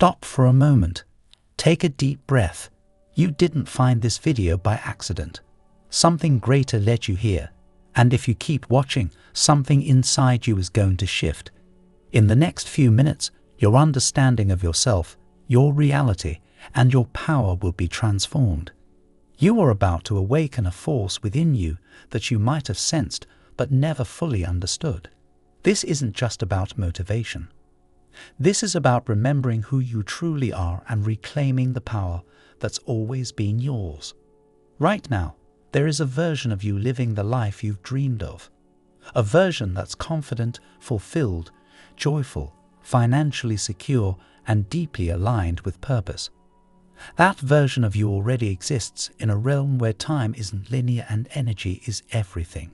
Stop for a moment. Take a deep breath. You didn't find this video by accident. Something greater led you here. And if you keep watching, something inside you is going to shift. In the next few minutes, your understanding of yourself, your reality, and your power will be transformed. You are about to awaken a force within you that you might have sensed but never fully understood. This isn't just about motivation. This is about remembering who you truly are and reclaiming the power that's always been yours. Right now, there is a version of you living the life you've dreamed of. A version that's confident, fulfilled, joyful, financially secure, and deeply aligned with purpose. That version of you already exists in a realm where time isn't linear and energy is everything.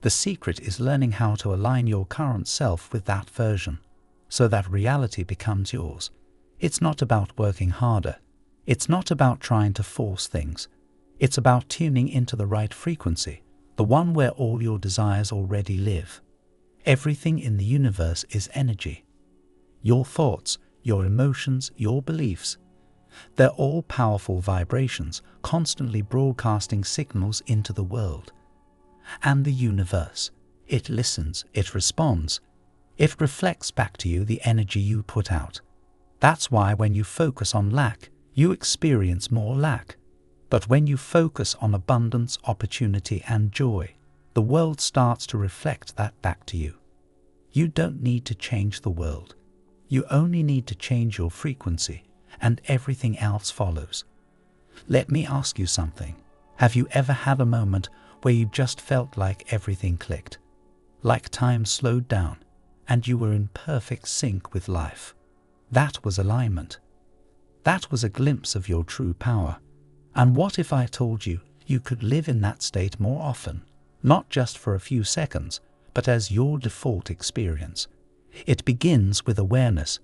The secret is learning how to align your current self with that version, so that reality becomes yours. It's not about working harder. It's not about trying to force things. It's about tuning into the right frequency, the one where all your desires already live. Everything in the universe is energy. Your thoughts, your emotions, your beliefs. They're all powerful vibrations, constantly broadcasting signals into the world. And the universe, it listens, it responds. It reflects back to you the energy you put out. That's why when you focus on lack, you experience more lack. But when you focus on abundance, opportunity, and joy, the world starts to reflect that back to you. You don't need to change the world. You only need to change your frequency, and everything else follows. Let me ask you something. Have you ever had a moment where you just felt like everything clicked? Like time slowed down, and you were in perfect sync with life? That was alignment. That was a glimpse of your true power. And what if I told you you could live in that state more often, not just for a few seconds, but as your default experience? It begins with awareness,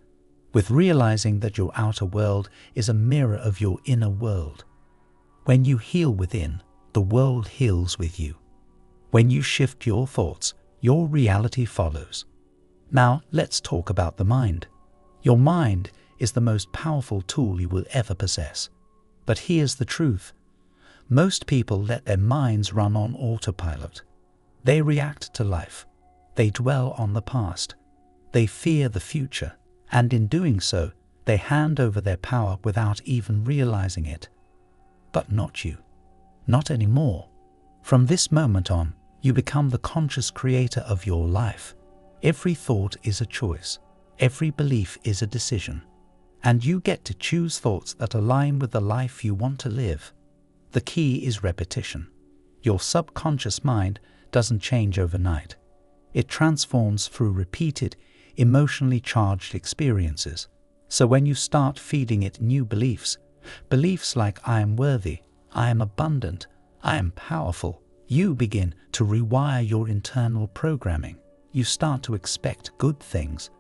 with realizing that your outer world is a mirror of your inner world. When you heal within, the world heals with you. When you shift your thoughts, your reality follows. Now, let's talk about the mind. Your mind is the most powerful tool you will ever possess. But here's the truth. Most people let their minds run on autopilot. They react to life. They dwell on the past. They fear the future. And in doing so, they hand over their power without even realizing it. But not you. Not anymore. From this moment on, you become the conscious creator of your life. Every thought is a choice. Every belief is a decision. And you get to choose thoughts that align with the life you want to live. The key is repetition. Your subconscious mind doesn't change overnight. It transforms through repeated, emotionally charged experiences. So when you start feeding it new beliefs like I am worthy, I am abundant, I am powerful, you begin to rewire your internal programming. You start to expect good things.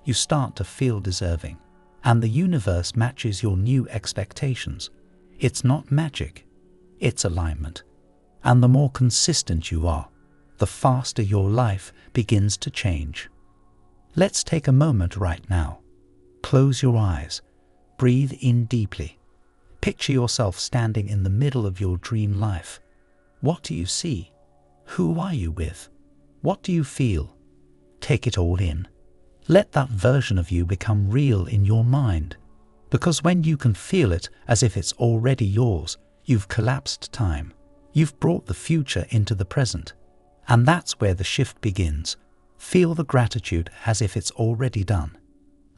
You start to feel deserving. And the universe matches your new expectations. It's not magic, it's alignment. And the more consistent you are, the faster your life begins to change. Let's take a moment right now. Close your eyes. Breathe in deeply. Picture yourself standing in the middle of your dream life. What do you see? Who are you with? What do you feel? Take it all in. Let that version of you become real in your mind. Because when you can feel it as if it's already yours, you've collapsed time. You've brought the future into the present. And that's where the shift begins. Feel the gratitude as if it's already done.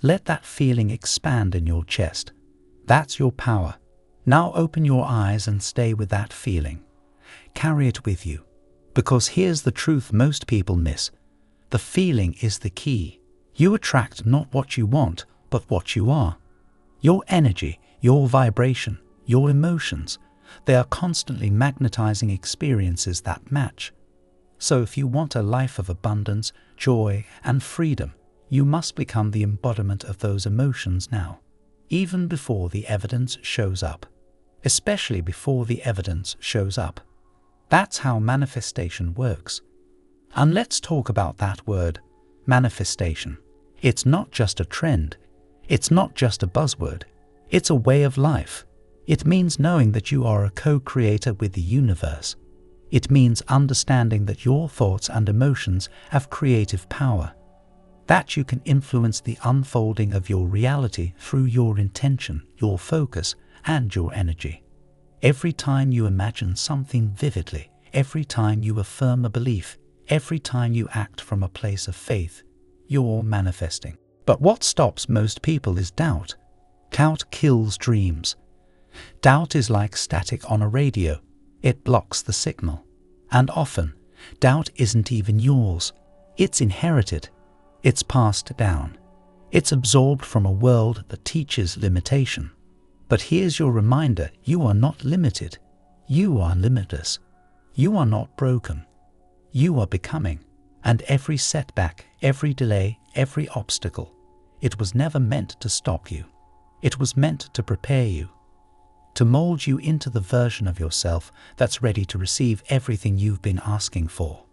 Let that feeling expand in your chest. That's your power. Now open your eyes and stay with that feeling. Carry it with you. Because here's the truth most people miss. The feeling is the key. You attract not what you want, but what you are. Your energy, your vibration, your emotions, they are constantly magnetizing experiences that match. So if you want a life of abundance, joy, and freedom, you must become the embodiment of those emotions now, even before the evidence shows up. Especially before the evidence shows up. That's how manifestation works. And let's talk about that word, manifestation. It's not just a trend. It's not just a buzzword. It's a way of life. It means knowing that you are a co-creator with the universe. It means understanding that your thoughts and emotions have creative power, that you can influence the unfolding of your reality through your intention, your focus, and your energy. Every time you imagine something vividly, every time you affirm a belief, every time you act from a place of faith, you're manifesting. But what stops most people is doubt. Doubt kills dreams. Doubt is like static on a radio. It blocks the signal. And often, doubt isn't even yours. It's inherited. It's passed down. It's absorbed from a world that teaches limitation. But here's your reminder: you are not limited. You are limitless. You are not broken. You are becoming. And every setback, every delay, every obstacle, it was never meant to stop you. It was meant to prepare you, to mold you into the version of yourself that's ready to receive everything you've been asking for.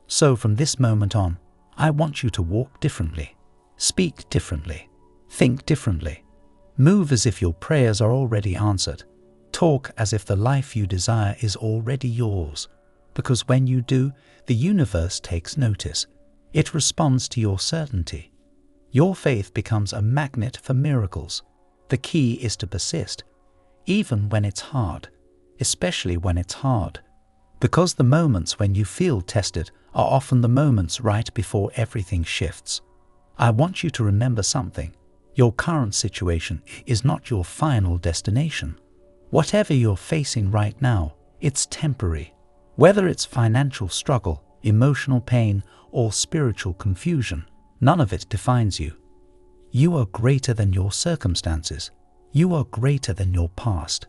So from this moment on, I want you to walk differently, speak differently, think differently, move as if your prayers are already answered, talk as if the life you desire is already yours. Because when you do, the universe takes notice. It responds to your certainty. Your faith becomes a magnet for miracles. The key is to persist, even when it's hard, especially when it's hard. Because the moments when you feel tested are often the moments right before everything shifts. I want you to remember something. Your current situation is not your final destination. Whatever you're facing right now, it's temporary. Whether it's financial struggle, emotional pain, or spiritual confusion, none of it defines you. You are greater than your circumstances. You are greater than your past.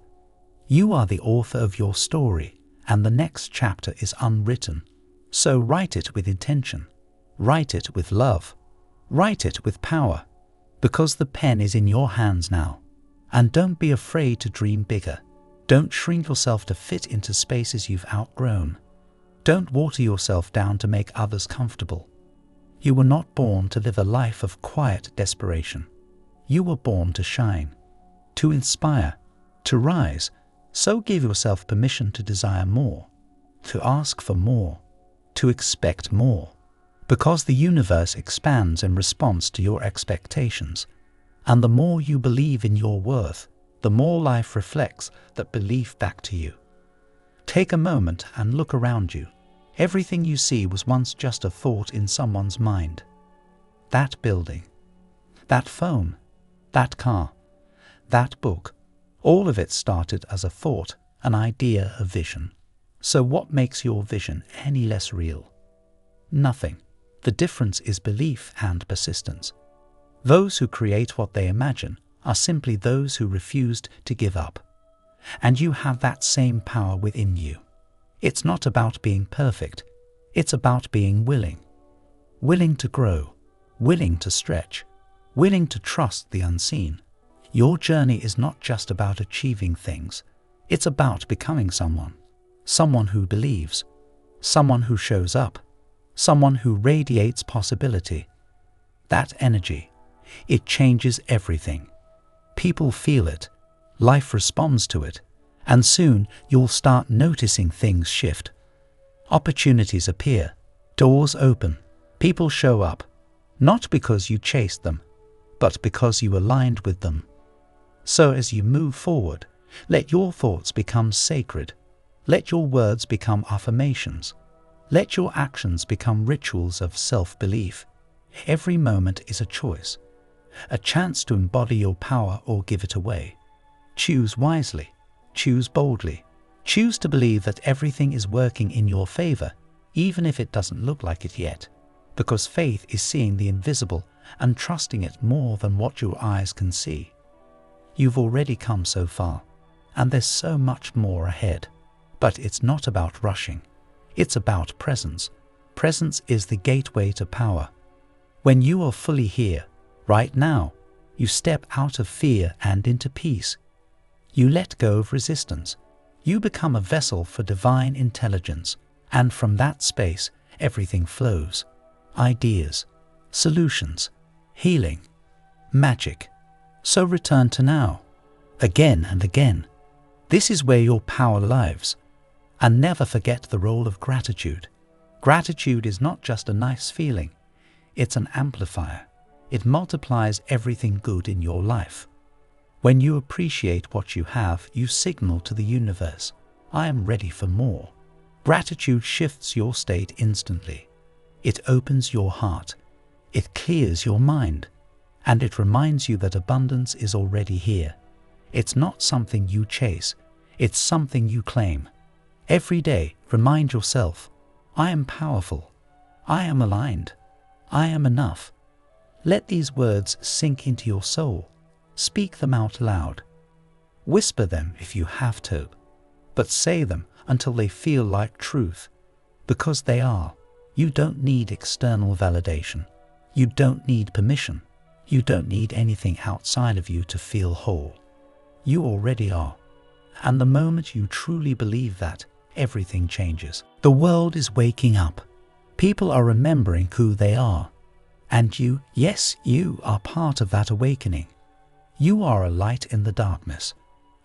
You are the author of your story, and the next chapter is unwritten. So write it with intention. Write it with love. Write it with power, because the pen is in your hands now. And don't be afraid to dream bigger. Don't shrink yourself to fit into spaces you've outgrown. Don't water yourself down to make others comfortable. You were not born to live a life of quiet desperation. You were born to shine, to inspire, to rise. So give yourself permission to desire more, to ask for more, to expect more, because the universe expands in response to your expectations. And the more you believe in your worth, the more life reflects that belief back to you. Take a moment and look around you. Everything you see was once just a thought in someone's mind. That building, that phone, that car, that book, all of it started as a thought, an idea, a vision. So what makes your vision any less real? Nothing. The difference is belief and persistence. Those who create what they imagine are simply those who refused to give up. And you have that same power within you. It's not about being perfect. It's about being willing. Willing to grow, willing to stretch, willing to trust the unseen. Your journey is not just about achieving things. It's about becoming someone. Someone who believes. Someone who shows up. Someone who radiates possibility. That energy, it changes everything. People feel it. Life responds to it. And soon you'll start noticing things shift. Opportunities appear. Doors open. People show up. Not because you chased them, but because you aligned with them. So as you move forward, let your thoughts become sacred. Let your words become affirmations. Let your actions become rituals of self-belief. Every moment is a choice. A chance to embody your power or give it away. Choose wisely. Choose boldly. Choose to believe that everything is working in your favor, even if it doesn't look like it yet. Because faith is seeing the invisible and trusting it more than what your eyes can see. You've already come so far, and there's so much more ahead. But it's not about rushing. It's about presence. Presence is the gateway to power. When you are fully here, right now, you step out of fear and into peace. You let go of resistance. You become a vessel for divine intelligence, and from that space, everything flows. Ideas, solutions, healing, magic. So return to now, again and again. This is where your power lives. And never forget the role of gratitude. Gratitude is not just a nice feeling, it's an amplifier. It multiplies everything good in your life. When you appreciate what you have, you signal to the universe, I am ready for more. Gratitude shifts your state instantly. It opens your heart, it clears your mind, and it reminds you that abundance is already here. It's not something you chase, it's something you claim. Every day, remind yourself, I am powerful, I am aligned, I am enough. Let these words sink into your soul. Speak them out loud. Whisper them if you have to, but say them until they feel like truth, because they are. You don't need external validation. You don't need permission. You don't need anything outside of you to feel whole. You already are. And the moment you truly believe that, everything changes. The world is waking up. People are remembering who they are. And you, yes, you are part of that awakening. You are a light in the darkness,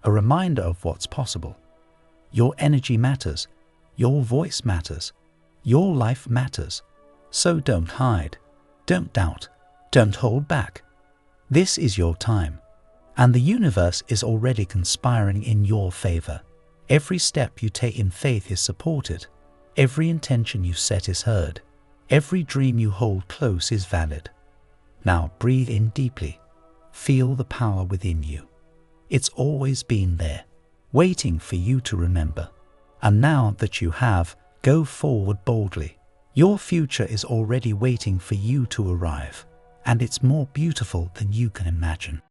a reminder of what's possible. Your energy matters. Your voice matters. Your life matters. So don't hide. Don't doubt. Don't hold back. This is your time. And the universe is already conspiring in your favor. Every step you take in faith is supported. Every intention you set is heard. Every dream you hold close is valid. Now breathe in deeply. Feel the power within you. It's always been there, waiting for you to remember. And now that you have, go forward boldly. Your future is already waiting for you to arrive, and it's more beautiful than you can imagine.